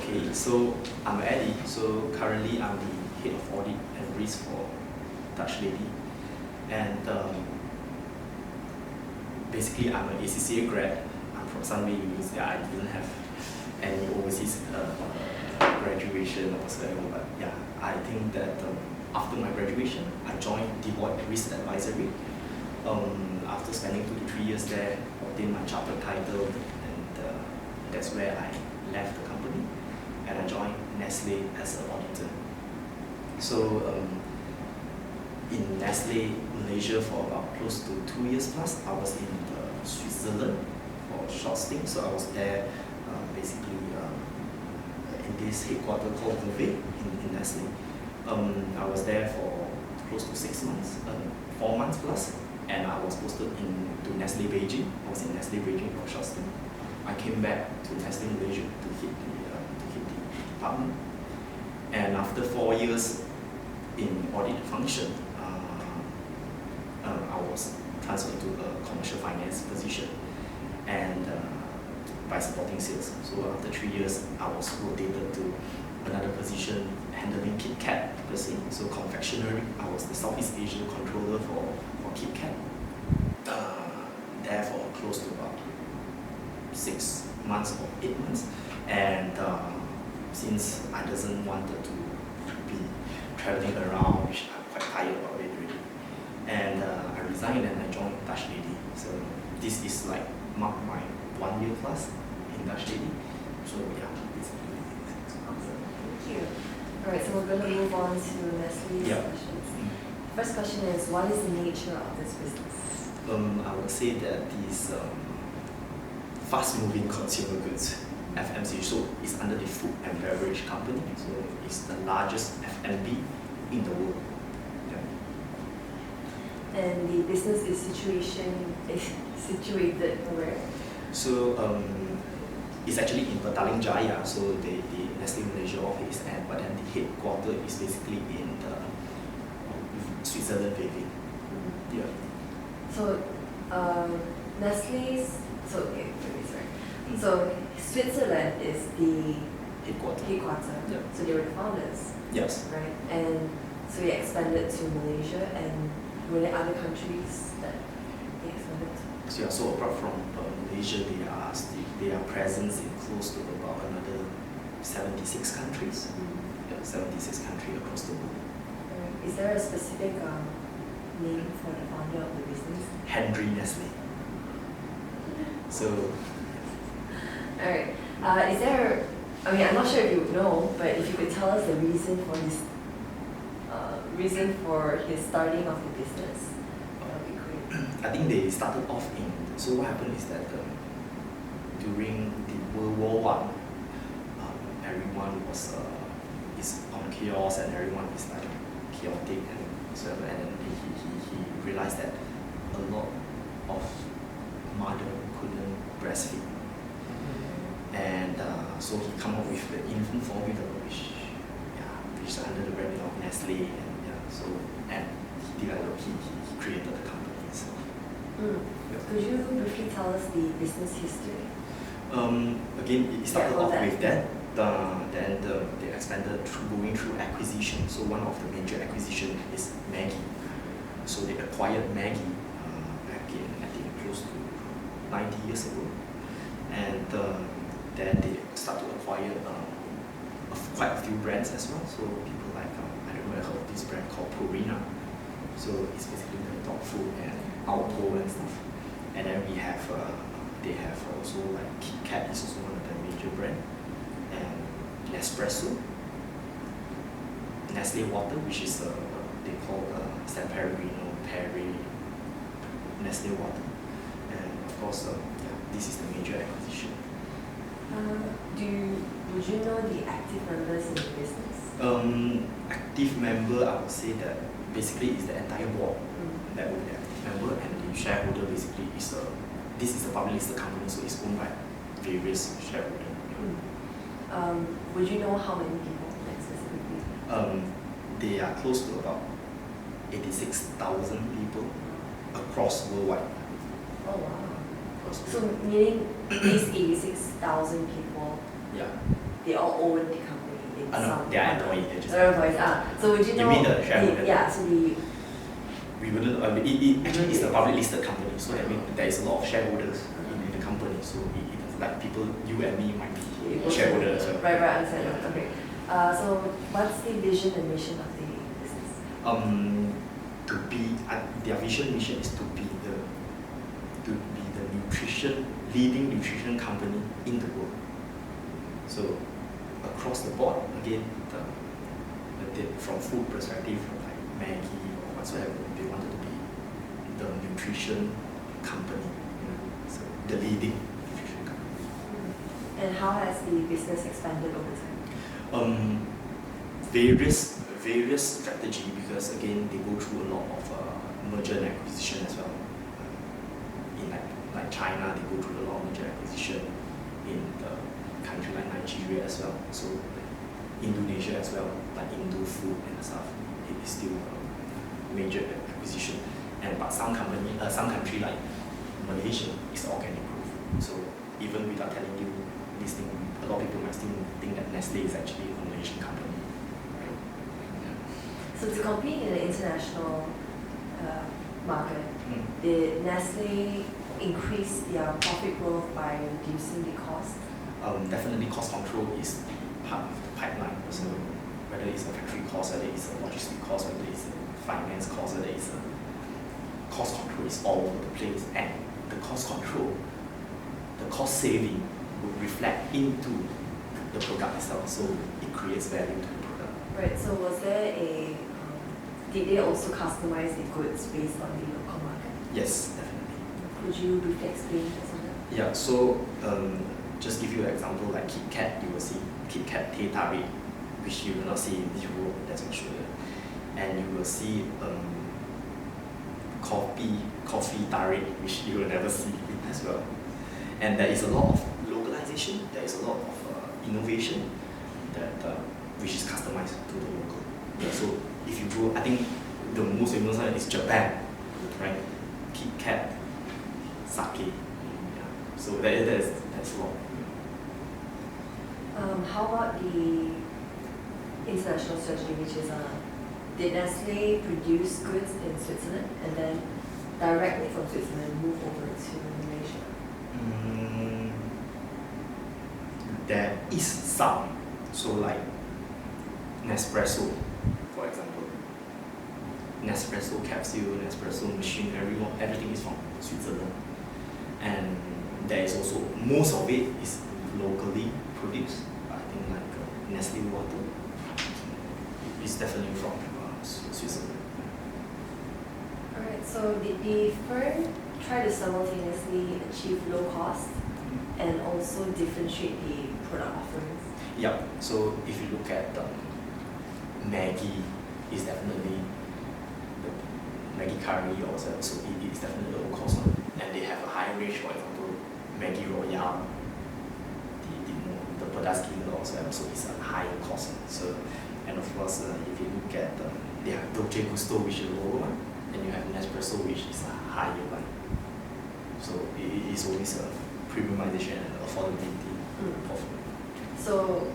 Okay, so I'm Eddie. So currently I'm the head of audit and risk for Dutch Lady, and basically I'm an ACCA grad. I'm from Sunway University. I didn't have any overseas graduation or whatsoever, but yeah, I think that after my graduation, I joined Deloitte Risk Advisory. After spending 2 to 3 years there, obtained my chartered title, and that's where I left the company, and I joined Nestle as an auditor. So in Nestle Malaysia for about close to 2 years plus, I was in Switzerland for a short stint. So I was there basically in this headquarters called Vevey in Nestle. I was there for close to 6 months, 4 months plus, and I was posted into Nestle Beijing. I was in Nestle Beijing for a short stint. I came back to Nestle Malaysia to hit the department, and after 4 years in audit function, I was transferred to a commercial finance position, and by supporting sales. So after 3 years, I was rotated to another position handling KitKat per se. So confectionery, I was the Southeast Asia controller for KitKat. There for close to about 6 months or 8 months, and since I doesn't wanted to be traveling around, which I'm quite tired about it already, and I resigned and I joined Dutch Lady. So this is like mark my 1 year plus in Dutch Lady. So yeah, basically. Awesome, thank you. All right, so we're going to move on to Nestle's questions. First question is, what is the nature of this business? I would say that these fast-moving consumer goods, FMCG, so it's under the food and beverage company. So it's the largest F&B in the world. Yeah. And the business is situated where? So it's actually in Petaling Jaya. So the Nestle Malaysia office, but then the headquarters is basically in the Switzerland, Vevey. Yeah. So Nestle's, so Switzerland is the headquarters. Yeah. So they were the founders. Yes. Right, and so they expanded to Malaysia, and were there other countries that they expanded to? So, yeah, so apart from Malaysia, they are present in close to about another 76 countries. Yeah, 76 countries across the world. Is there a specific name for the founder of the business? Henry Nestle. So. Alright. Is there, I'm not sure if you know, but if you could tell us the reason for his starting of the business, that would be great. I think they started off so what happened is that during the World War I, everyone is on chaos, and everyone is like chaotic and so, and then he realized that a lot of mother couldn't breastfeed, and so he come up with the infant formula, which is under the brand of Nestle, and he created the company. So. Could you briefly tell us the business history? Again, it started off with that. Then they expanded going through acquisition. So one of the major acquisition is Maggi. So they acquired Maggi back in, I think, close to 90 years ago. And then they start to acquire quite a few brands as well. So people like, I don't know if you heard of this brand called Purina. So it's basically the dog food and Alpo and stuff. And then we have, they have also like KitKat is also one of the major brands. And Nespresso, Nestle Water, which is they call San Pellegrino, Perrier, Nestle Water, and of course, this is the major acquisition. Would you know the active members in the business? Active member, I would say that basically is the entire board that would be active member, and the shareholder basically is this is a public listed company, so it's owned by various shareholders. Would you know how many people specifically? They are close to about 86,000 people across worldwide. Oh wow. So meaning these 86,000 people, yeah, they all own the company in No, some. they are employees. They're employees. So would you know? You mean the shareholder? Yeah. So we wouldn't. Actually, it's a public listed company, so that means there is a lot of shareholders in the company. So it like people, you and me might be shareholders as well. Right. Understand. Okay. So what's the vision and mission of the business? To be their vision mission is to be the leading nutrition company in the world. So across the board, again, from food perspective, from like Maggi or whatsoever, they wanted to be the nutrition company, so the leading nutrition company. And how has the business expanded over time? Various strategy, because again they go through a lot of merger and acquisition as well. In like China, they go through a lot of merger and acquisition. In the country like Nigeria as well. So Indonesia as well, like Indo food and stuff. It is still a major acquisition. But some country like Malaysia is organic growth. So even without telling you this thing, a lot of people might still think that Nestle is actually a Malaysian company. Right? Yeah. So to compete in the international market, did Nestle increase their profit growth by reducing the cost? Definitely cost control is part of the pipeline. So whether it's a factory cost, whether it's a logistic cost, whether it's a finance cost, whether it's a cost control is all over the place. And the cost control, the cost saving will reflect into the product itself. So it creates value to the product. Right, so was there did they also customize the goods based on the local market? Yes, definitely. Could you briefly explain this on that? Yeah, so just give you an example, like Kit Kat, you will see Kit Kat Teh Tarik, which you will not see in Europe, that's for sure. And you will see coffee tarik, which you will never see as well. And there is a lot of localization, there is a lot of innovation that which is customized to the local. Yeah, so if you go, I think the most famous one is Japan, right? Kit Kat, sake. Yeah. So that's a lot. How about the international strategy, which is did Nestle produce goods in Switzerland and then directly from Switzerland move over to Malaysia? There is some. So like Nespresso, for example. Nespresso capsule, Nespresso machinery, everything is from Switzerland. And there is also, most of it is locally produced. I think like Nestle water is definitely from Switzerland. Alright, so did the firm try to simultaneously achieve low cost and also differentiate the product offerings? Yeah, so if you look at Maggi, is definitely the Maggi curry also, so it is definitely low cost one. And they have a high range, for example, Maggi Royale, the products given also is a higher cost. So, and of course, if you look at they have Dolce Gusto, which is a lower one, and you have Nespresso, which is a higher one. So it is always a premiumization and affordability. So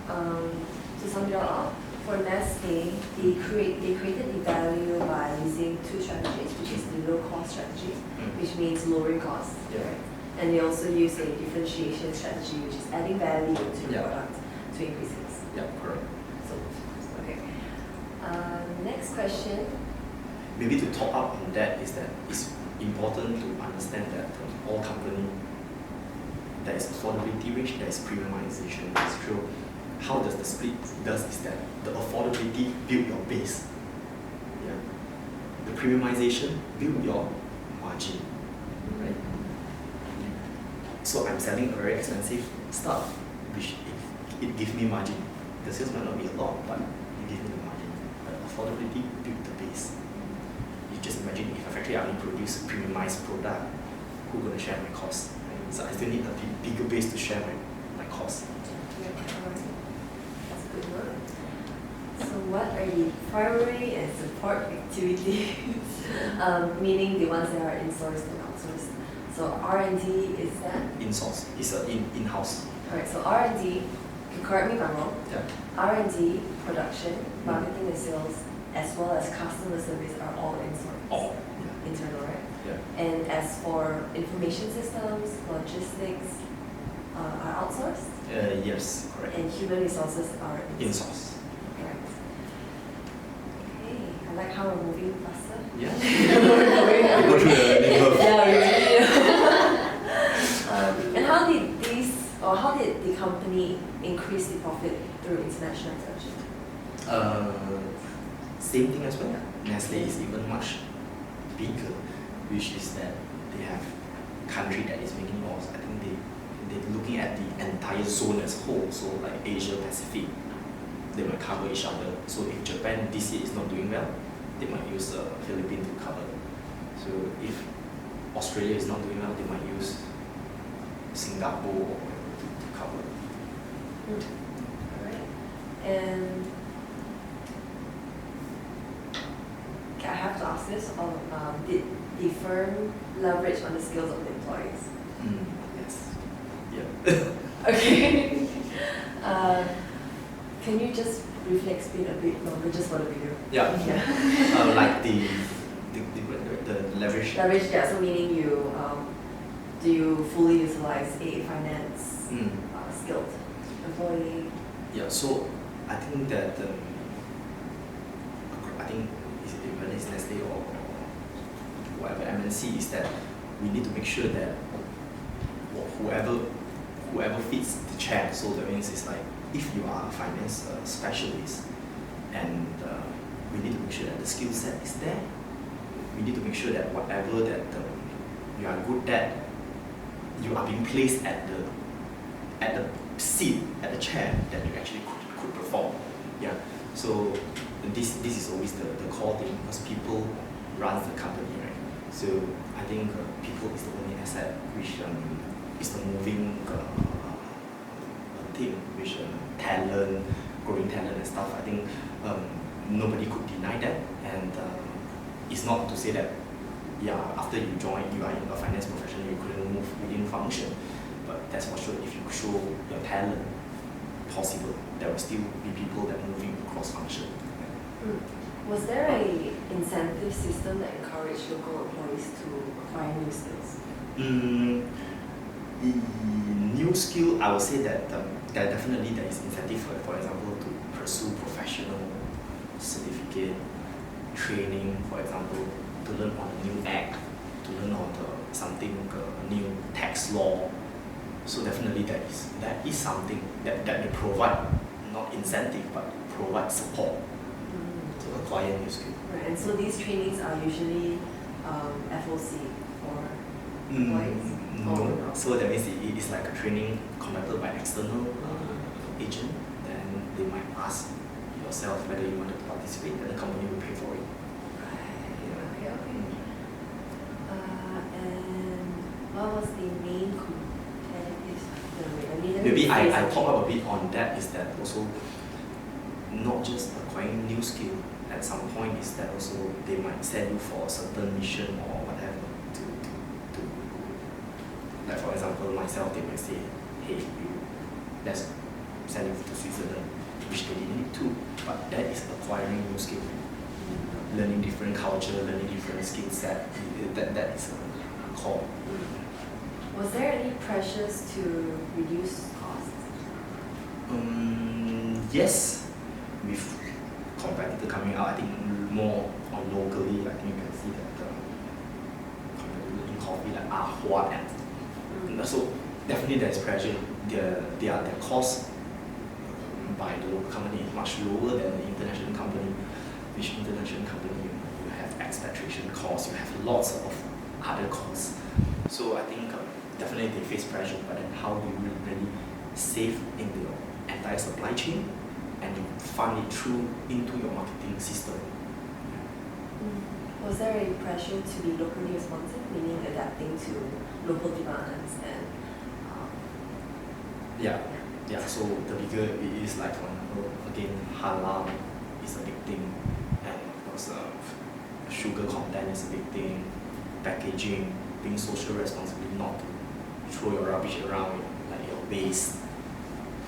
to sum it all up, for Nestle, they created the value by using two strategies, which is the low cost strategy, which means lowering costs. Yeah. Right? And they also use a differentiation strategy, which is adding value to the product to increase sales. Yeah, correct. So, okay. Next question. Maybe to top up on that is that it's important to understand that all company, there is affordability range, there is premiumization. It's true. How does the split does is that the affordability build your base. Yeah. The premiumization build your margin. Right? So I'm selling a very expensive stuff, which it gives me margin. The sales might not be a lot, but it gives me the margin. But affordability build the base. You just imagine if a factory only produce premiumized product, who's going to share my cost? Right? So I still need a bigger base to share my cost. Yeah, that's a good one. So what are the primary and support activities? Meaning the ones that are in-sourced and outsourced. So R&D is that? In-source. It's in-house. Alright, so R&D correct me if I'm wrong, Yeah. R&D, production, marketing and sales, as well as customer service are all All. internal, right? Yeah. And as for information systems, logistics are outsourced, Yes, correct. and human resources are In-source. Correct. Okay, I like how we're moving faster. Yeah. We're Go through the learning curve. Yeah, and how did the company increase the profit through international expansion? Same thing as well. Nestle is even much bigger, which is that they have country that is making laws. I think they're looking at the entire zone as a whole. So like Asia Pacific, they might cover each other. So if Japan this year is not doing well, they might use Philippines to cover. So if Australia is not doing well, they might use Singapore to cover. Alright. And I have to ask this, did the firm leverage on the skills of the employees? Yes. Yeah. Okay. Can you just briefly explain a bit longer just for the video? Yeah. Yeah. Like the leverage. Leverage, yeah, so meaning do you fully utilize a finance skilled employee? Yeah, so I think that whether it's Nestle or whatever MNC is that we need to make sure that whoever fits the chair. So that means it's like if you are a finance specialist, and we need to make sure that the skill set is there. We need to make sure that whatever that you are good at, you are being placed at the seat, at the chair that you actually could perform. Yeah. So this is always the core thing, because people run the company, right? So I think people is the only asset which is the moving thing, which talent, growing talent and stuff. I think nobody could deny that, and it's not to say that after you join, you are in a finance profession, you couldn't move within function. But that's for sure. If you show your talent, possible, there will still be people that moving across function. Was there a incentive system that encouraged local employees to acquire new skills? New skill, I would say that there is incentive for example, to pursue professional certificate, training, for example, to learn on a new act, to learn on something new tax law. So definitely that is something that they provide, not incentive, but provide support to acquire new skill. Right, and so these trainings are usually FOC or employees? No, so that means it is like a training conducted by external agent. Then they might ask yourself whether you want to participate, and the company will pay for it. Okay. And what was the main competitive? Maybe I talk up a bit on that. Is that also not just acquiring new skill? At some point, is that also they might send you for a certain mission or whatever to like, for example, myself, they might say, hey, let's send you to Switzerland, which they didn't need to, but that is acquiring new skill, learning different culture, learning different skill set. That is a core. Was there any pressures to reduce costs? Yes, with competitor coming out, I think more on locally. I think you can see that competitor in coffee like Ahua and so definitely there's pressure. Their cost by the local company is much lower than the international company. Which international company you have expatriation costs, you have lots of other costs. So I think definitely they face pressure, but then how do you really save in the entire supply chain and you fund it through into your marketing system? Was there a pressure to be locally responsive, meaning adapting to local demands and Yeah, so the bigger it is, like for example, again, halal is a big thing, and of course sugar content is a big thing, packaging, being social responsibility, not to throw your rubbish around, like your waste,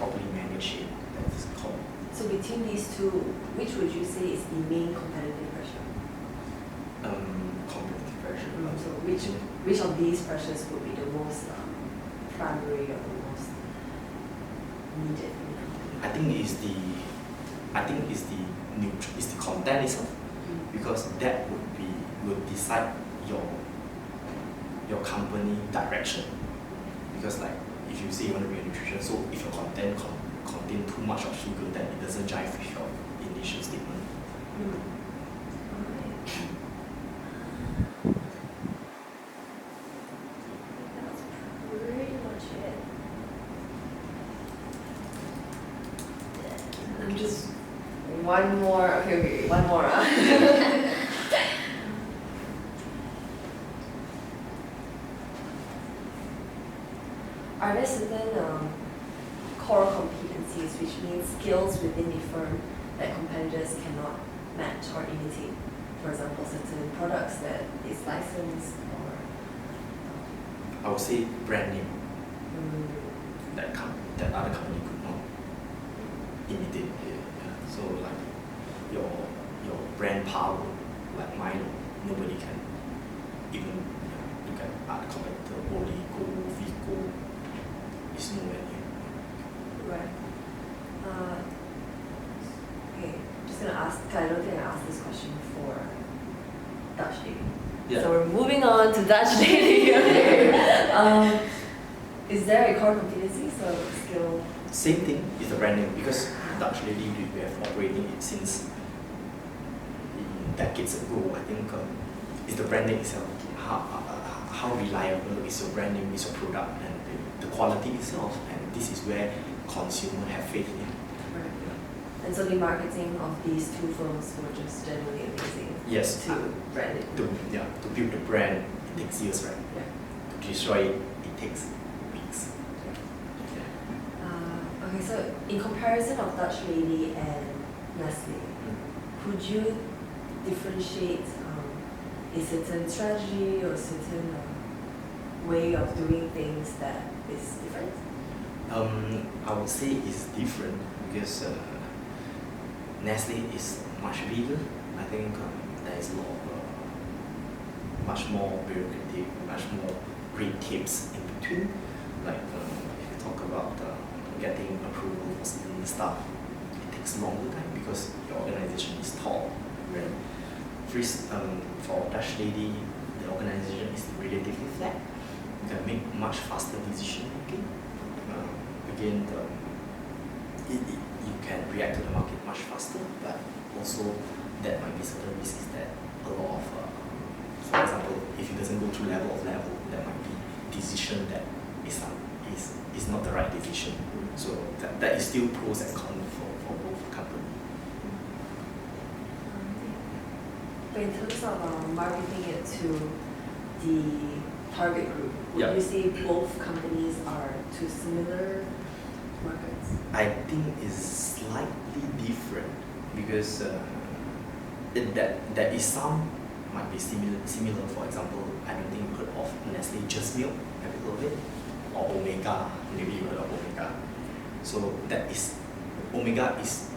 properly manage it. That's called. So between these two, which would you say is the main competitive pressure? Competitive pressure. So which of these pressures would be the most primary or the most needed in the company? I think it's the content itself, because that would decide your company direction. Because like if you say you want to be a nutrition, so if your content contain too much of sugar, then it doesn't jive with your initial statement. That's pretty much it. I'm just one more. Okay, one more. Are there certain core competencies, which means skills within the firm that competitors cannot match or imitate? For example, certain products that is licensed or I would say brand name that other company could not imitate. Yeah. So like your brand power, like mine, nobody can even look at other competitor. Oligo, Vico is nowhere near. right. Okay, just gonna ask. I don't think I asked this question for Dutch Lady. Yeah. So we're moving on to Dutch Lady. Okay. Is there a core competency, so skill? Same thing is the brand name, because Dutch Lady we have operating it since decades ago. I think it's the brand name itself. How reliable is your brand name, is your product, and the quality itself, and this is where consumers have faith in. Right. And so the marketing of these two firms were just generally amazing. Yes. To brand it. To build the brand, it takes years, right? Yeah. To destroy it, it takes weeks. Okay, so in comparison of Dutch Lady and Nestle, could you differentiate a certain strategy or a certain way of doing things that is different? I would say it's different because Nestle is much bigger. I think there is a lot of much more bureaucratic, much more red tapes in between. Like if you talk about getting approval for certain stuff, it takes longer time because your organization is tall. Right? For Dutch Lady, the organization is relatively flat. You can make much faster decision making. Again, you can react to the market much faster, but also that might be certain risks that a lot of, for example, if it doesn't go through level, there might be decision that is not the right decision. So that is still pros and cons for both companies. But in terms of marketing it to the target group, would you say both companies are to similar markets? I think it's slightly different because there is some might be similar. For example, I don't think you heard of Nestle Just Milk. Have you heard of it? Or Omega, maybe you heard of Omega. So that is Omega is